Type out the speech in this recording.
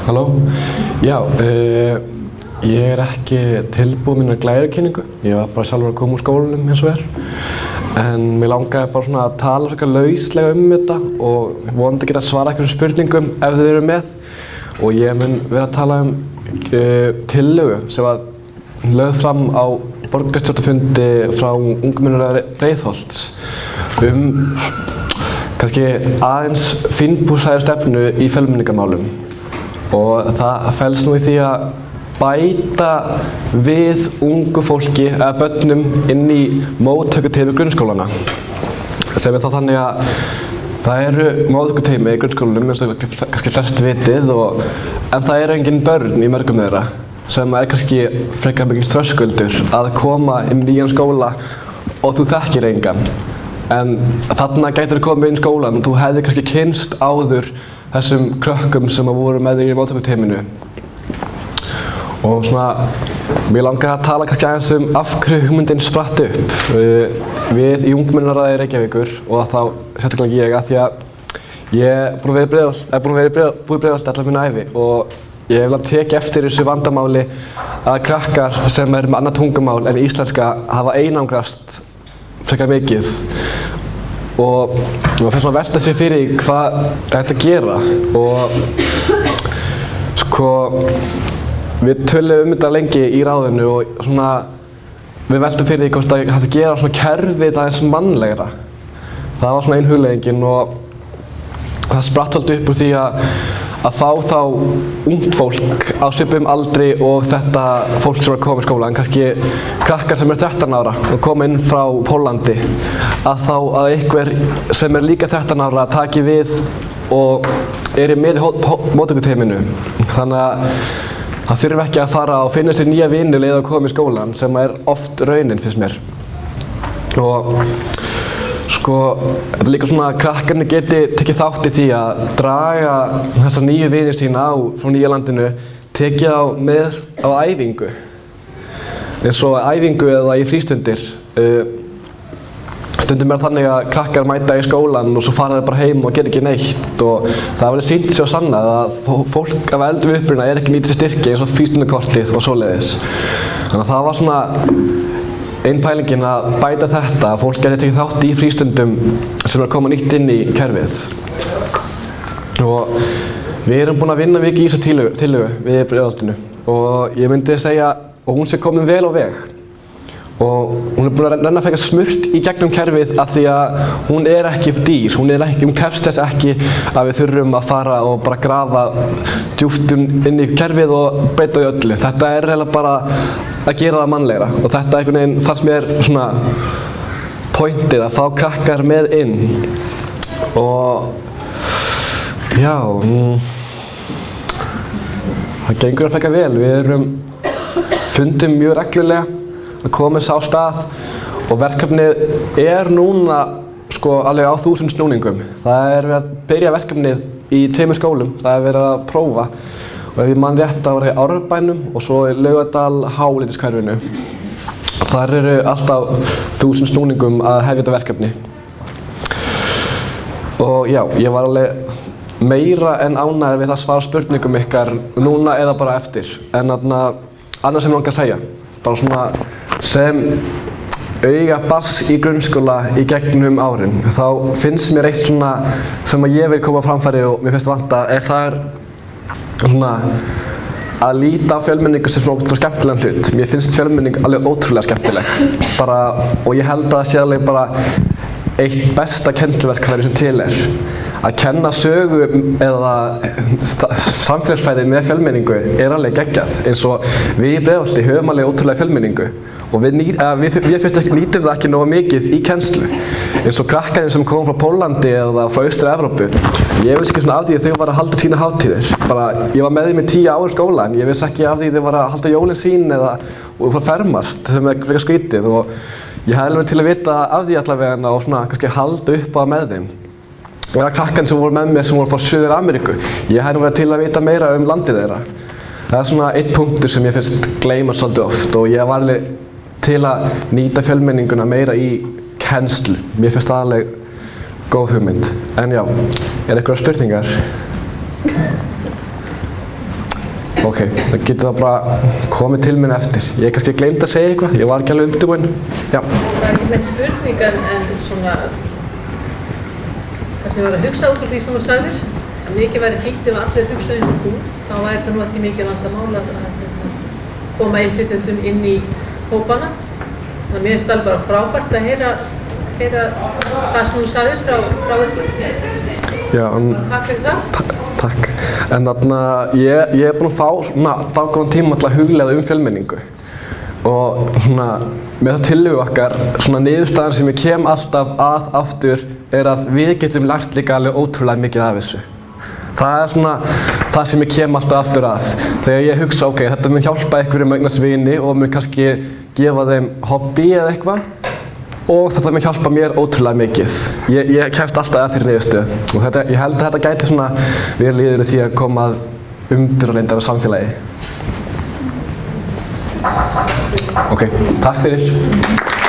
Halló? Já, ég ekki tilbúinn mína glæðukynningu. Ég var bara sjálfur að koma úr skólanum eins og En mér langaði bara svona að tala frekar lauslega þetta og vonandi geta svara einhverjum spurningum ef þið eru með. Og ég mun vera að tala tillögu sem var lögð fram á borgarstjórnarfundi frá Ungmennaráði Breiðholts kannski aðeins fínpússaðri stefnu í fjölmenningarmálum. Og það felst nú í því að bæta við ungu fólki eða börnum inn í móttökuteymi grunnskólana. Sem þá þannig að það eru móttökuteymi í grunnskólanum eins og kannski flest vitið en það eru engin börn í mörgum þeirra sem kannski frekar mikil þröskuldur að koma inn í nýjan skóla og þú þekkir engan. En þarna gætir þú komið inn í skólan og þú hefði kannski kynnst áður þessum krökkum sem voru með þér í móttökuteyminu. Og svona, mér langaði að tala kannski aðeins af hverju hugmyndin spratt upp. Við í Ungmennaráði Reykjavíkur og þá sérstaklega ég, af því að ég er búinn að vera í Breiðholti allar mína ævi og ég hef tekið eftir þessu vandamáli að krakkar sem með annað tungumál en íslenska hafa einangrast frekar mikið og maður fer svona að velta sér fyrir hvað það ætti að gera og sko við töluðum þetta lengi í ráðinu og svona við veltum fyrir því hvort það hætti að gera svona kerfið aðeins mannlegra. Það var svona ein hugleiðingin og það spratt svolítið upp úr því að fá þá ungt fólk á svipuðum aldri og þetta fólk sem er að koma í skóla, en kannski krakkar sem er 13 ára og koma inn frá Póllandi, að einhver sem er líka 13 ára taki við og er með í móttökuteyminu. Þannig að það þurfi ekki að fara og finna sér nýja vini leið að koma í skólan sem er oft raunin finnst mér. Og sko, þetta er líka svona að krakkarnir geti tekið þátt í því að draga þessa nýju vini sína frá nýja landinu, tekið á með á æfingu. Eins og æfingu eða í frístundir. Stundum er þannig að krakkar mæta í skólan og svo fara þeir bara heim og gera ekki neitt og það hefur sýnt sig á sannað að fólk af eldri uppruna ekki nýta sér styrki eins og frístundakortið og svoleiðis. Þannig að það var svona ein pælingin að bæta þetta, að fólk geti tekið þátt í frístundum sem er að koma nýtt inn í kerfið. Og við erum búin að vinna mikið í þessu tillögu við Breiðholtinu og ég myndi segja að hún sé komin vel á veg. Og hún er búin að renna frekar smurt í gegnum kerfið af því að hún er ekki dýr, hún krefst þess ekki að við þurfum að fara og bara grafa djúpt inn í kerfið og breyta því öllu. Þetta er eiginlega bara að gera það mannlegra og þetta einhvern veginn fannst mér svona pointið að fá krakkar með inn. Og já, það gengur frekar vel. Við fundum mjög reglulega að koma þess á stað og verkefnið er núna sko alveg á 1000 snúningum. Það er verið að byrja verkefnið í 2 skólum, það er verið að prófa og ef ég man rétt þá var það í Árbænum og svo í Laugardal Hálendishverfinu. Þar eru alltaf 1000 snúningum að hefja þetta verkefni. Og já, ég var alveg meira en ánægður við að svara spurningum ykkar núna eða bara eftir. En annað sem ég langar að segja, bara svona sem auga barns í grunnskóla í gegnum árin, þá finnst mér eitt svona sem að ég vil koma á framfæri og mér finnst að vanta, það er svona að líta á fjölmenningu sem svona skemmtilegan hlut. Mér finnst fjölmenning alveg ótrúlega skemmtileg og ég held að það sé alveg bara eitt besta kennsluverkfæri sem til er. Að kenna sögu eða samfélagsfræði með fjölmenningu er alveg geggjað, eins og við í Breiðholti höfum alveg ótrúlega fjölmenningu og við nýtum það ekki nógu mikið í kennslu. Eins og krakkarnir sem koma frá Póllandi eða frá Austur-Evrópu. Ég vissi ekki svona af því að þau var að halda sína hátíðir. Ég var með þeim í 10 ár í skóla en ég vissi ekki af því að þau var að halda jólin sín og fermast sem er frekar skrítið og ég hefði alveg til að vita af því allavega og svona kannski halda upp á með þeim. Og það krakkarnir sem voru með mér sem voru frá Suður-Ameríku, ég hefði nú verið til að vita meira landið þeirra. Það er svona einn punktur sem ég finnst gleymast svolítið oft og ég var alveg til að nýta fjölmenninguna meira í kennslu. Mér finnst það alveg góð hugmynd. En já, einhverjar spurningar? Ok, það getur það bara komið til minn eftir. Ég kannski gleymt að segja eitthvað, ég var ekki alveg undirbúinn. Já. Það er ekki með spurning en svona það sem ég var að hugsa út úr því sem þú sagðir, að mikið væri fínt ef allir hugsa eins og þú, þá væri það nú ekki mikið vandamál að koma innflytjendum inn í hópana. Þannig að mér finnst alveg bara frábært að heyra það sem þú sagðir frá ykkur. Já, Takk fyrir það. Takk. En þarna, ég er búinn að fá svona dágóðan tíma til að hugleiða fjölmenningu. Og svona, með það tillögu okkar, svona niðurstaðan sem ég kem alltaf aftur er að við getum lært líka alveg ótrúlega mikið af þessu. Það er svona það sem ég kem alltaf aftur að. Þegar ég hugsa, ok, þetta mun hjálpa einhverjum að eignast vini og mun kannski gefa þeim hobby eða eitthvað. Og þetta mun hjálpa mér ótrúlega mikið. Ég kemst alltaf að þeirri niðurstöðu. Og ég held að þetta gæti svona verið liður í því að koma að umburðarlyndara samfélagi. Ok, takk fyrir.